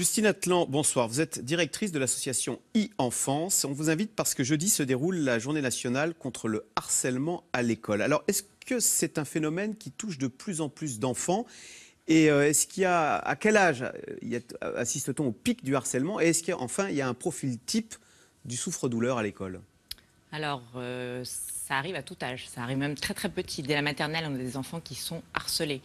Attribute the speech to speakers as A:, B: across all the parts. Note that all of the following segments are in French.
A: Justine Atlan, bonsoir. Vous êtes directrice de l'association e-Enfance. On vous invite parce que jeudi se déroule la journée nationale contre le harcèlement à l'école. Alors, est-ce que c'est un phénomène qui touche de plus en plus d'enfants? Et est-ce qu'il y a, à quel âge assiste-t-on au pic du harcèlement? Et est-ce qu'enfin, il y a un profil type du souffre-douleur à l'école?
B: Alors, ça arrive à tout âge. Ça arrive même très très petit. Dès la maternelle, on a des enfants qui sont harcelés.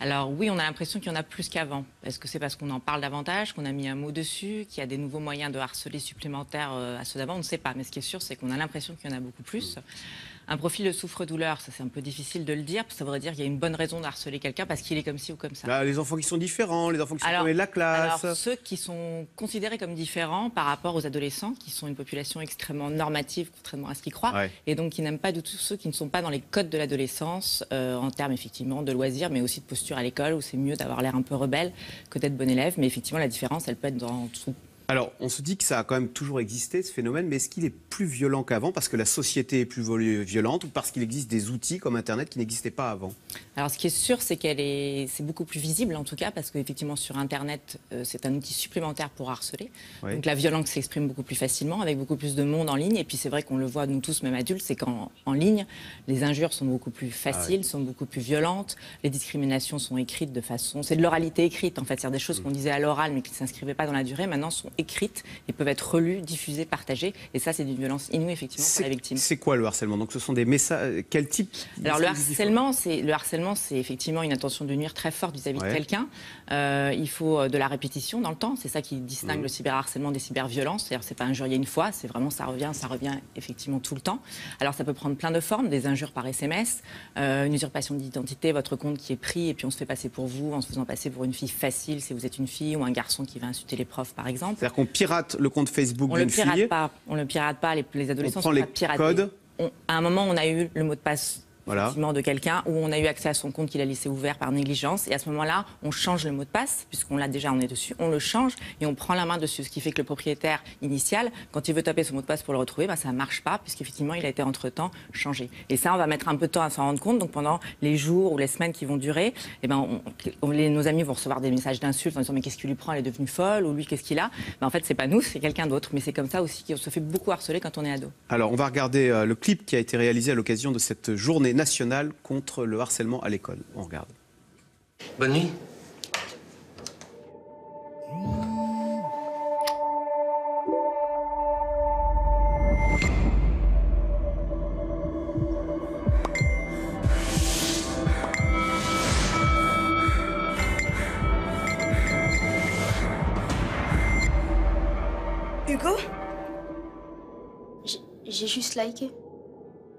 B: Alors oui, on a l'impression qu'il y en a plus qu'avant. Est-ce que c'est parce qu'on en parle davantage, qu'on a mis un mot dessus, qu'il y a des nouveaux moyens de harceler supplémentaires à ceux d'avant? On ne sait pas. Mais ce qui est sûr, c'est qu'on a l'impression qu'il y en a beaucoup plus. Un profil de souffre-douleur, ça c'est un peu difficile de le dire. Ça voudrait dire qu'il y a une bonne raison de harceler quelqu'un parce qu'il est comme ci ou comme ça.
A: Là, les enfants qui sont différents, les enfants qui sont tombés de la classe.
B: Alors, ceux qui sont considérés comme différents par rapport aux adolescents, qui sont une population extrêmement normative, contrairement à ce qu'ils croient, et donc qui n'aiment pas du tout ceux qui ne sont pas dans les codes de l'adolescence, en termes effectivement de loisirs, mais aussi de posture à l'école, où c'est mieux d'avoir l'air un peu rebelle que d'être bon élève. Mais effectivement, la différence, elle peut être dans tout.
A: Alors, on se dit que ça a quand même toujours existé, ce phénomène, mais est-ce qu'il est plus violent qu'avant parce que la société est plus violente ou parce qu'il existe des outils comme Internet qui n'existaient pas avant?
B: Alors, ce qui est sûr, c'est c'est beaucoup plus visible, en tout cas, parce qu'effectivement, sur Internet, c'est un outil supplémentaire pour harceler. Oui. Donc, la violence s'exprime beaucoup plus facilement, avec beaucoup plus de monde en ligne. Et puis, c'est vrai qu'on le voit, nous tous, même adultes, c'est qu'en ligne, les injures sont beaucoup plus faciles, sont beaucoup plus violentes. Les discriminations sont écrites de façon... C'est de l'oralité écrite, en fait. C'est-à-dire des choses qu'on disait à l'oral, mais qui ne s'inscrivaient pas dans la durée, maintenant sont écrites et peuvent être relues, diffusées, partagées. Et ça, c'est d'une violence inouïe, effectivement, pour la victime.
A: C'est quoi le harcèlement? Donc, ce sont des messages... Quel type?
B: Alors, le harcèlement, c'est effectivement une intention de nuire très forte vis-à-vis de quelqu'un. Il faut de la répétition dans le temps. C'est ça qui distingue le cyberharcèlement des cyberviolences. C'est-à-dire, c'est pas injurier une fois, c'est vraiment ça revient effectivement tout le temps. Alors, ça peut prendre plein de formes, des injures par SMS, une usurpation d'identité, votre compte qui est pris et puis on se fait passer pour vous en se faisant passer pour une fille facile si vous êtes une fille ou un garçon qui va insulter les profs, par exemple.
A: C'est-à-dire qu'on pirate le compte Facebook d'une fille.
B: On le pirate pas. Les adolescents
A: sont
B: pas piratés.
A: Codes.
B: À un moment, on a eu le mot de passe.
A: Voilà.
B: De quelqu'un où on a eu accès à son compte qu'il a laissé ouvert par négligence. Et à ce moment-là, on change le mot de passe, puisqu'on l'a déjà, on est dessus, on le change et on prend la main dessus. Ce qui fait que le propriétaire initial, quand il veut taper son mot de passe pour le retrouver, ça ne marche pas, puisqu'effectivement, il a été entre-temps changé. Et ça, on va mettre un peu de temps à s'en rendre compte. Donc pendant les jours ou les semaines qui vont durer, nos amis vont recevoir des messages d'insultes en disant « mais qu'est-ce qu'il lui prend, elle est devenue folle » ou « lui, qu'est-ce qu'il a ?» En fait, c'est pas nous, c'est quelqu'un d'autre. Mais c'est comme ça aussi qu'on se fait beaucoup harceler quand on est ado.
A: Alors, on va regarder le clip qui a été réalisé à l'occasion de cette journée nationale contre le harcèlement à l'école. On regarde.
C: Bonne nuit.
D: Hugo? J'ai juste liké.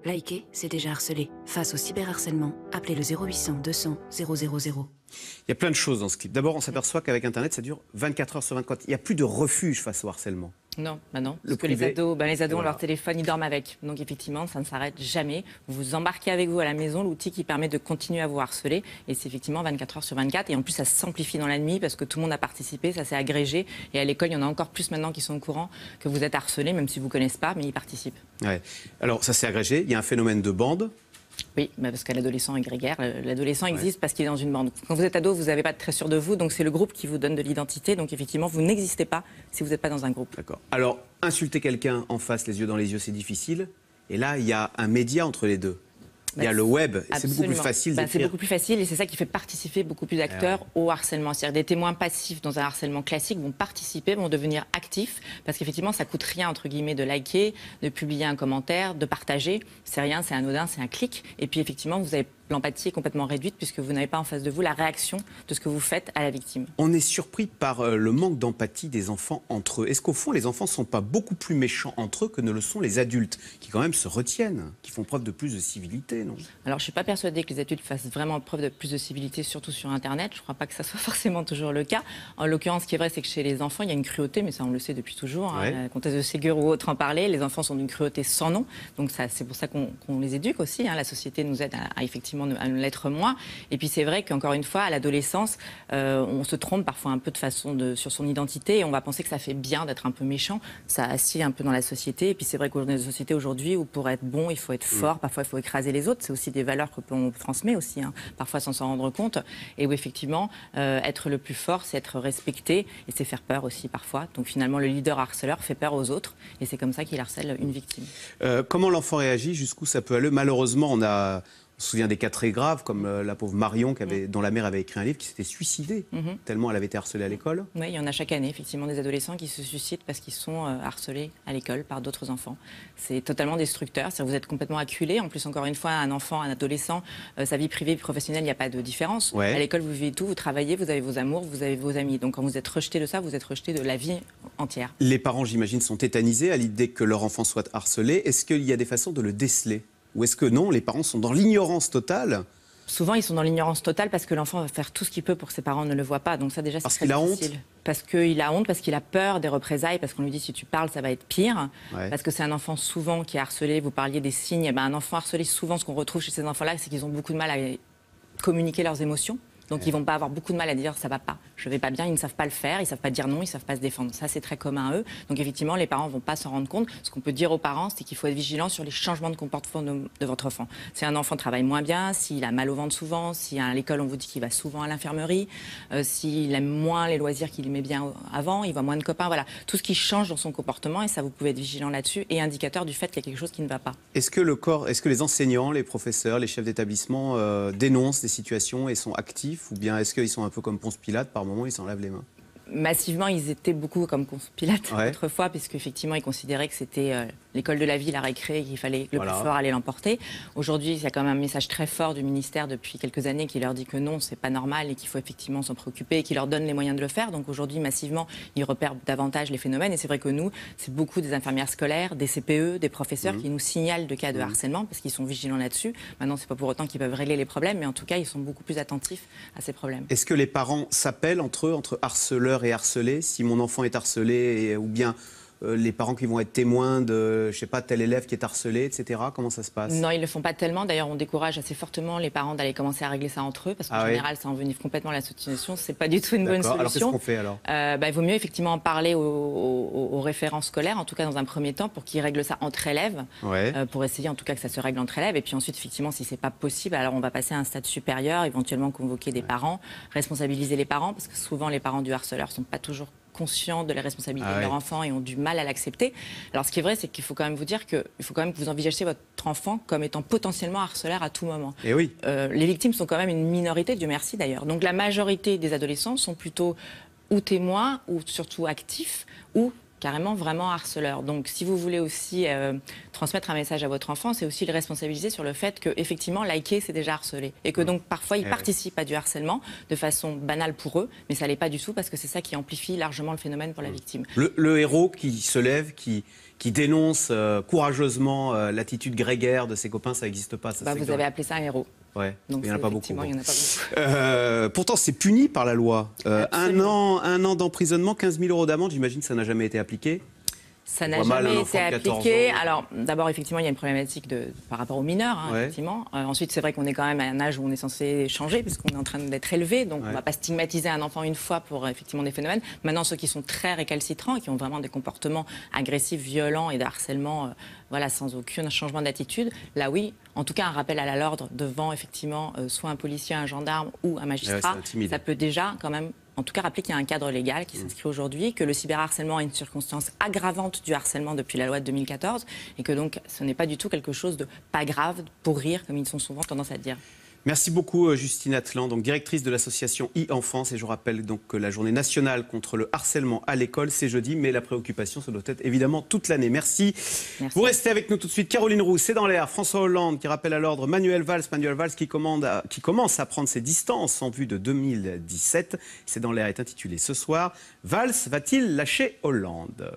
E: Liker, c'est déjà harceler. Face au cyberharcèlement, appelez le 0800 200 000.
A: Il y a plein de choses dans ce clip. D'abord, on s'aperçoit qu'avec Internet, ça dure 24 heures sur 24. Il n'y a plus de refuge face au harcèlement.
B: Non, non. Parce que les ados, ont leur téléphone, ils dorment avec. Donc effectivement, ça ne s'arrête jamais. Vous vous embarquez avec vous à la maison l'outil qui permet de continuer à vous harceler. Et c'est effectivement 24 heures sur 24. Et en plus, ça s'amplifie dans la nuit parce que tout le monde a participé, ça s'est agrégé. Et à l'école, il y en a encore plus maintenant qui sont au courant que vous êtes harcelé, même si vous ne connaissez pas, mais ils participent.
A: Ouais. Alors, ça s'est agrégé. Il y a un phénomène de bande.
B: Oui, parce qu'à l'adolescent est grégaire. L'adolescent existe parce qu'il est dans une bande. Quand vous êtes ado, vous n'avez pas de très sûr de vous, donc c'est le groupe qui vous donne de l'identité. Donc effectivement, vous n'existez pas si vous n'êtes pas dans un groupe.
A: D'accord. Alors, insulter quelqu'un en face, les yeux dans les yeux, c'est difficile. Et là, il y a un média entre les deux. Il y a le web, c'est beaucoup plus facile d'écrire.
B: C'est beaucoup plus facile et c'est ça qui fait participer beaucoup plus d'acteurs au harcèlement. C'est-à-dire des témoins passifs dans un harcèlement classique vont participer, vont devenir actifs parce qu'effectivement ça coûte rien entre guillemets de liker, de publier un commentaire, de partager. C'est rien, c'est anodin, c'est un clic. Et puis effectivement vous avez l'empathie est complètement réduite puisque vous n'avez pas en face de vous la réaction de ce que vous faites à la victime.
A: On est surpris par le manque d'empathie des enfants entre eux. Est-ce qu'au fond, les enfants ne sont pas beaucoup plus méchants entre eux que ne le sont les adultes, qui quand même se retiennent, qui font preuve de plus de civilité, non?
B: Alors, je ne suis pas persuadée que les adultes fassent vraiment preuve de plus de civilité, surtout sur Internet. Je ne crois pas que ça soit forcément toujours le cas. En l'occurrence, ce qui est vrai, c'est que chez les enfants, il y a une cruauté, mais ça, on le sait depuis toujours. La comtesse de Ségur ou autre en parlait. Les enfants sont d'une cruauté sans nom. Donc, c'est pour ça qu'on les éduque aussi. La société nous aide à effectivement effectivement à ne l'être moins. Et puis c'est vrai qu'encore une fois, à l'adolescence, on se trompe parfois un peu de façon sur son identité et on va penser que ça fait bien d'être un peu méchant. Ça assied un peu dans la société. Et puis c'est vrai qu'on est dans une société aujourd'hui où pour être bon, il faut être fort, parfois il faut écraser les autres. C'est aussi des valeurs qu'on transmet aussi, hein, parfois sans s'en rendre compte. Et où effectivement, être le plus fort, c'est être respecté et c'est faire peur aussi parfois. Donc finalement, le leader harceleur fait peur aux autres et c'est comme ça qu'il harcèle une victime.
A: Comment l'enfant réagit? Jusqu'où ça peut aller? Malheureusement, on se souvient des cas très graves, comme la pauvre Marion, dont la mère avait écrit un livre, qui s'était suicidée, tellement elle avait été harcelée à l'école.
B: Oui, il y en a chaque année, effectivement, des adolescents qui se suicident parce qu'ils sont harcelés à l'école par d'autres enfants. C'est totalement destructeur, vous êtes complètement acculé. En plus, encore une fois, un enfant, un adolescent, sa vie privée et professionnelle, il n'y a pas de différence.
A: Ouais.
B: À l'école, vous vivez tout, vous travaillez, vous avez vos amours, vous avez vos amis. Donc quand vous êtes rejeté de ça, vous êtes rejeté de la vie entière.
A: Les parents, j'imagine, sont tétanisés à l'idée que leur enfant soit harcelé. Est-ce qu'il y a des façons de le déceler? Ou est-ce que non, les parents sont dans l'ignorance totale?
B: Souvent, ils sont dans l'ignorance totale parce que l'enfant va faire tout ce qu'il peut pour que ses parents ne le voient pas. Donc ça, déjà, c'est très difficile. Parce qu'il a honte, parce qu'il a peur des représailles, parce qu'on lui dit si tu parles, ça va être pire. Ouais. Parce que c'est un enfant souvent qui est harcelé. Vous parliez des signes. Eh ben, un enfant harcelé, souvent, ce qu'on retrouve chez ces enfants-là, c'est qu'ils ont beaucoup de mal à communiquer leurs émotions. Donc ils vont pas avoir beaucoup de mal à dire ça va pas, je vais pas bien, ils ne savent pas le faire, ils savent pas dire non, ils savent pas se défendre. Ça c'est très commun à eux. Donc effectivement les parents vont pas s'en rendre compte. Ce qu'on peut dire aux parents, c'est qu'il faut être vigilant sur les changements de comportement de votre enfant. Si un enfant travaille moins bien, s'il a mal au ventre souvent, si à l'école on vous dit qu'il va souvent à l'infirmerie, s'il aime moins les loisirs qu'il aimait bien avant, il voit moins de copains, voilà, tout ce qui change dans son comportement et ça vous pouvez être vigilant là-dessus et indicateur du fait qu'il y a quelque chose qui ne va pas.
A: Est-ce que les enseignants, les professeurs, les chefs d'établissement dénoncent des situations et sont actifs? Ou bien est-ce qu'ils sont un peu comme Ponce Pilate, par moment ils s'en lavent les mains?
B: Massivement, ils étaient beaucoup comme Ponce Pilate autrefois, puisqu'effectivement, ils considéraient que c'était l'école de la vie, la récré, qu'il fallait que le plus fort allait l'emporter. Aujourd'hui, il y a quand même un message très fort du ministère depuis quelques années qui leur dit que non, c'est pas normal et qu'il faut effectivement s'en préoccuper et qui leur donne les moyens de le faire. Donc aujourd'hui, massivement, ils repèrent davantage les phénomènes. Et c'est vrai que nous, c'est beaucoup des infirmières scolaires, des CPE, des professeurs qui nous signalent de cas de harcèlement parce qu'ils sont vigilants là-dessus. Maintenant, c'est pas pour autant qu'ils peuvent régler les problèmes, mais en tout cas, ils sont beaucoup plus attentifs à ces problèmes.
A: Est-ce que les parents s'appellent entre eux, entre harceleurs et harcelés? Si mon enfant est harcelé, ou bien les parents qui vont être témoins de, je sais pas, tel élève qui est harcelé, etc. Comment ça se passe? Non,
B: ils le font pas tellement. D'ailleurs, on décourage assez fortement les parents d'aller commencer à régler ça entre eux, parce qu'en général, ça envenime complètement la situation. C'est pas du tout une bonne solution.
A: Alors qu'est-ce qu'on fait alors?
B: Il vaut mieux effectivement en parler aux référents scolaires, en tout cas dans un premier temps, pour qu'ils règlent ça entre élèves, pour essayer en tout cas que ça se règle entre élèves. Et puis ensuite, effectivement, si c'est pas possible, alors on va passer à un stade supérieur, éventuellement convoquer des parents, responsabiliser les parents, parce que souvent les parents du harceleur sont pas toujours conscients de la responsabilité de leur enfant et ont du mal à l'accepter. Alors ce qui est vrai, c'est qu'il faut quand même vous dire qu'il faut quand même que vous envisagiez votre enfant comme étant potentiellement harceleur à tout moment.
A: Et oui.
B: Les victimes sont quand même une minorité, Dieu merci d'ailleurs. Donc la majorité des adolescents sont plutôt ou témoins ou surtout actifs ou carrément vraiment harceleur. Donc si vous voulez aussi transmettre un message à votre enfant, c'est aussi le responsabiliser sur le fait que effectivement liker c'est déjà harceler et que donc parfois ils participent à du harcèlement de façon banale pour eux, mais ça l'est pas du tout parce que c'est ça qui amplifie largement le phénomène pour la victime.
A: Le héros qui se lève, qui dénonce courageusement l'attitude grégaire de ses copains, ça n'existe pas. Ça,
B: vous avez appelé ça un héros.
A: Ouais,
B: donc
A: il n'y en a pas beaucoup.
B: Il y en a pas beaucoup.
A: Pourtant, c'est puni par la loi. Un an d'emprisonnement, 15 000 € d'amende, j'imagine que ça n'a jamais été appliqué.
B: Ça n'a jamais été appliqué. Alors, d'abord, effectivement, il y a une problématique par rapport aux mineurs, effectivement. Ensuite, c'est vrai qu'on est quand même à un âge où on est censé changer, puisqu'on est en train d'être élevé. Donc, on ne va pas stigmatiser un enfant une fois pour, effectivement, des phénomènes. Maintenant, ceux qui sont très récalcitrants, qui ont vraiment des comportements agressifs, violents et de harcèlement, sans aucun changement d'attitude, là, oui, en tout cas, un rappel à l'ordre devant, effectivement, soit un policier, un gendarme ou un magistrat, ça peut déjà, quand même, en tout cas, rappeler qu'il y a un cadre légal qui s'inscrit aujourd'hui, que le cyberharcèlement est une circonstance aggravante du harcèlement depuis la loi de 2014 et que donc ce n'est pas du tout quelque chose de pas grave, pour rire, comme ils sont souvent tendance à dire.
A: Merci beaucoup Justine Atlan, donc directrice de l'association e-Enfance. Et je rappelle donc que la journée nationale contre le harcèlement à l'école, c'est jeudi, mais la préoccupation, ça doit être évidemment toute l'année. Merci. Vous restez avec nous tout de suite. Caroline Roux, c'est dans l'air. François Hollande qui rappelle à l'ordre Manuel Valls qui commence à prendre ses distances en vue de 2017. C'est dans l'air est intitulé ce soir. Valls va-t-il lâcher Hollande ?